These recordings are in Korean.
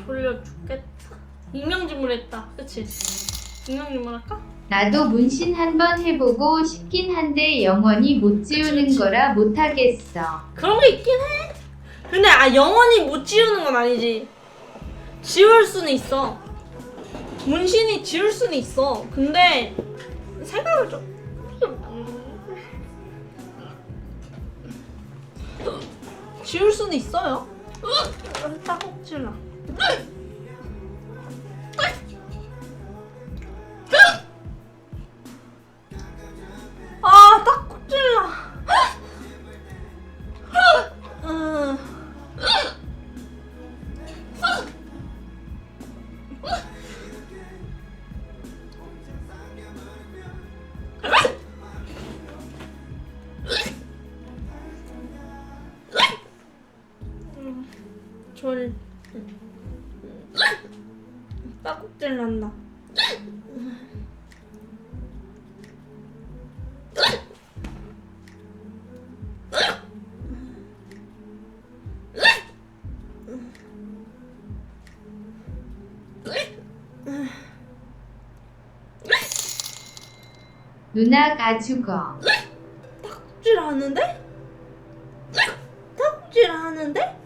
졸려 죽겠다. 익명직물 했다. 그치? 익명직물 할까? 나도 문신 한번 해보고 싶긴 한데 영원히 못 지우는 그치. 거라 못하겠어. 그런 게 있긴 해. 근데 영원히 못 지우는 건 아니지. 지울 수는 있어. 문신이 지울 수는 있어. 근데 생각을 좀 지울 수는 있어요. 따곡질나. 아, 따곡질나. 졸 따곡질 난다. 누나가 죽어. 따곡질 하는데? 따곡질 하는데?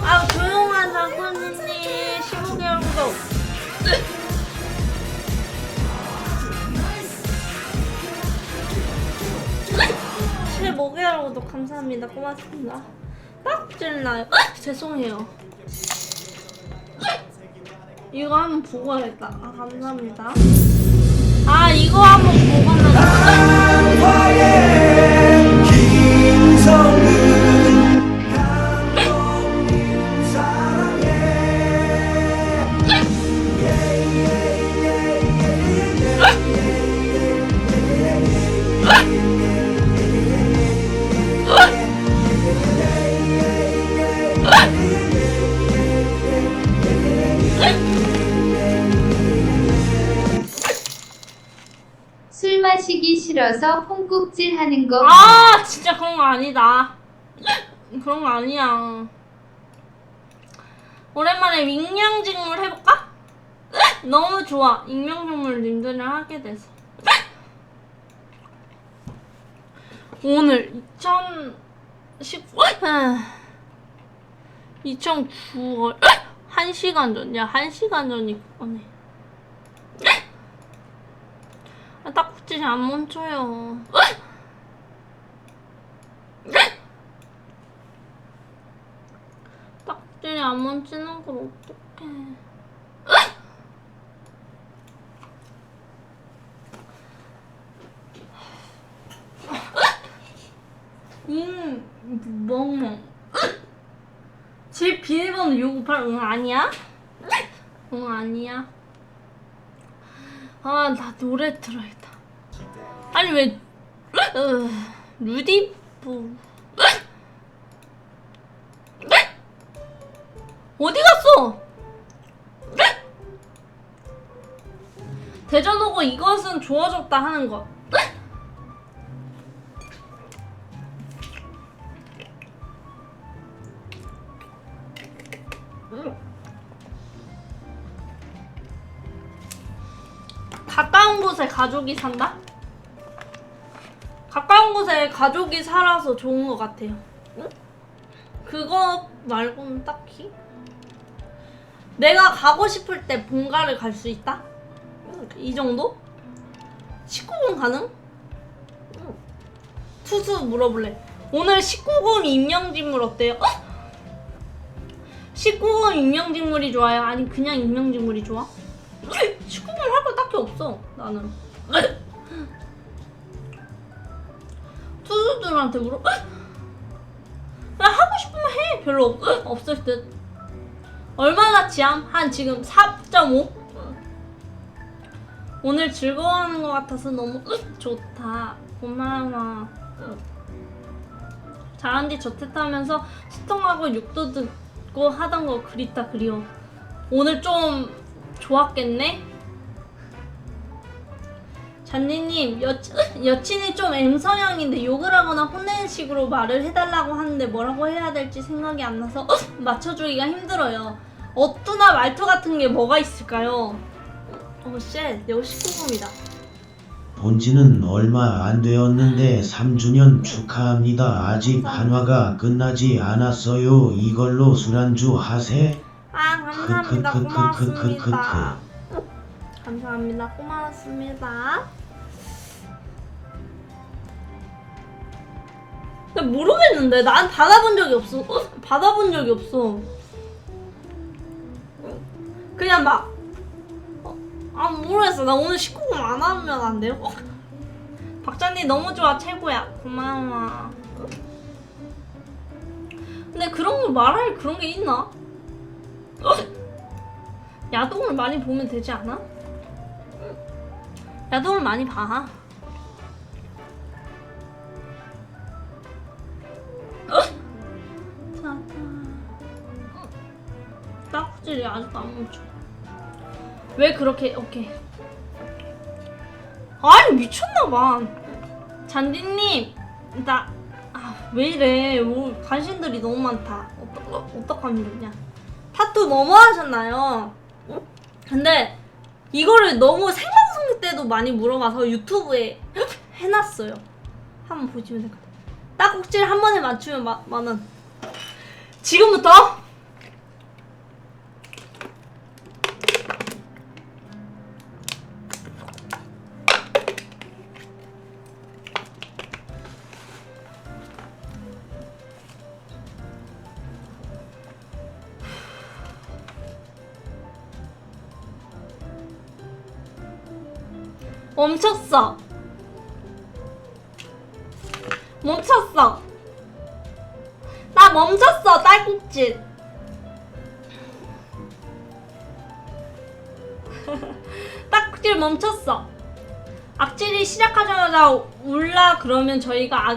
아, 조용한 장군님 15개월 구독. 제 15개월 구독 감사합니다. 고맙습니다. 딱질 나요. 죄송해요. 이거 한번 보고 해야겠다. 아, 감사합니다. 아, 이거 한번 보고 하면 김성은 술 마시기 싫어서 콩국질 하는 거. 아, 진짜 그런 거 아니다. 그런 거 아니야. 오랜만에 익명직물 해볼까? 너무 좋아. 익명직물 님들이랑 하게 돼서. 오늘 2009월 1시간 전. 야, 1시간 전이 그거네. 아, 딱지지 안 멈춰요. 딱지이 안 멈추는 걸 어떡해. 멍멍. 집 비밀번호 658. 응, 아니야? 응, 아니야. 아, 나 노래 들어야겠다. 아니, 왜 루디브 어디 갔어? 대전 오고 이것은 좋아졌다 하는 거. 가까운 곳에 가족이 산다? 가까운 곳에 가족이 살아서 좋은 것 같아요. 그거 말고는 딱히? 내가 가고 싶을 때 본가를 갈 수 있다? 이 정도? 19금 가능? 투수 물어볼래. 오늘 19금 임명직물 어때요? 19금 임명직물이 좋아요? 아니 그냥 임명직물이 좋아? 19금 할 거 딱히 없어 나는. 투수들한테 물어. 나 하고 싶으면 해. 별로 없을 듯. 얼마나 지함? 한 지금 4.5? 오늘 즐거워하는 것 같아서 너무 좋다. 고마워. 자란디 저택하면서 수통하고 욕도 듣고 하던 거 그립다 그리워. 오늘 좀 좋았겠네? 잔디님, 여친이 좀 M성향인데 욕을 하거나 혼내는 식으로 말을 해달라고 하는데 뭐라고 해야 될지 생각이 안 나서 맞춰주기가 힘들어요. 어투나 말투 같은 게 뭐가 있을까요? 쉣, 이거 19금이다. 본지는 얼마 안 되었는데 3주년 축하합니다. 아직 한화가 끝나지 않았어요. 이걸로 술안주 하세. 아, 감사합니다. 고맙습니다. 크크크크크크크. 감사합니다. 고맙습니다. 근데 모르겠는데 난 받아본 적이 없어. 받아본 적이 없어. 그냥 막 모르겠어. 나 오늘 19금 안 하면 안 돼요? 박찬님 너무 좋아. 최고야. 고마워. 근데 그런 걸 말할 그런 게 있나? 야동을 많이 보면 되지 않아? 야동을 많이 봐. 딱지리 아직도 안 멈춰. 왜 그렇게 오케이. 아니 미쳤나봐. 잔디님 왜 이래. 관심들이 너무 많다. 어떡하면 좋냐. 타투 너무 하셨나요? 근데 이거를 너무 생방송 때도 많이 물어봐서 유튜브에 해놨어요. 한번 보시면 될 것 같아요. 딱꼭지를 한 번에 맞추면 만원. 지금부터 멈췄어. 나 멈췄어. 딸꾹질. 딱지를 멈췄어. 악질이 시작하자마자 울라 그러면 저희가